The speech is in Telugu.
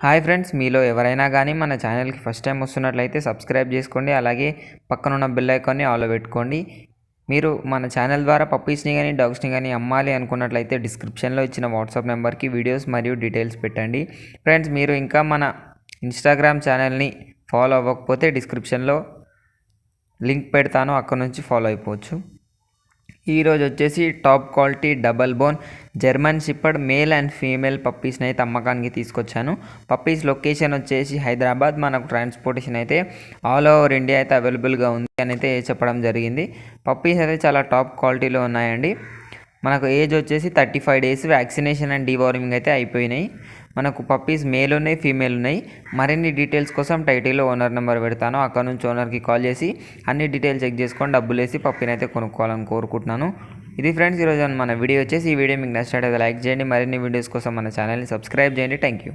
హాయ్ ఫ్రెండ్స్, మీలో ఎవరైనా కానీ మన ఛానల్కి ఫస్ట్ టైం వస్తున్నట్లయితే సబ్స్క్రైబ్ చేసుకోండి. అలాగే పక్కనున్న బెల్ ఐకాన్ని ఆన్లో పెట్టుకోండి. మీరు మన ఛానల్ ద్వారా పప్పీస్ని కానీ డాగ్స్ని కానీ అమ్మాలి అనుకున్నట్లయితే డిస్క్రిప్షన్లో ఇచ్చిన వాట్సాప్ నెంబర్కి వీడియోస్ మరియు డీటెయిల్స్ పెట్టండి. ఫ్రెండ్స్, మీరు ఇంకా మన ఇన్స్టాగ్రామ్ ఛానల్ని ఫాలో అవ్వకపోతే డిస్క్రిప్షన్లో లింక్ పెడతాను, అక్కడ నుంచి ఫాలో అయిపోవచ్చు. ఈరోజు వచ్చేసి top quality double bone German shepherd male and female పప్పీస్ని అయితే అమ్మకానికి తీసుకొచ్చాను. పప్పీస్ లొకేషన్ వచ్చేసి హైదరాబాద్. మనకు ట్రాన్స్పోర్టేషన్ అయితే ఆల్ ఓవర్ ఇండియా అయితే అవైలబుల్గా ఉంది అని అయితే చెప్పడం జరిగింది. పప్పీస్ అయితే చాలా టాప్ క్వాలిటీలో ఉన్నాయండి. మనకు ఏజ్ వచ్చేసి 35 days. వ్యాక్సినేషన్ అండ్ డీవార్మింగ్ అయితే అయిపోయినాయి. మనకు పప్పీస్ మేల్ ఉన్నాయి, ఫీమేల్ ఉన్నాయి. మరిన్ని డీటెయిల్స్ కోసం టైటిల్లో ఓనర్ నెంబర్ పెడతాను, అక్కడ నుంచి ఓనర్కి కాల్ చేసి అన్ని డీటెయిల్స్ చెక్ చేసుకొని డబ్బులు వేసి పప్పీని అయితే కొనుక్కోవాలని కోరుకుంటున్నాను. ఇది ఫ్రెండ్స్ ఈరోజు మన వీడియో వచ్చేసి. ఈ వీడియో మీకు నచ్చినట్లయితే లైక్ చేయండి. మరిన్ని వీడియోస్ కోసం మన ఛానల్ని సబ్స్క్రైబ్ చేయండి. Thank you.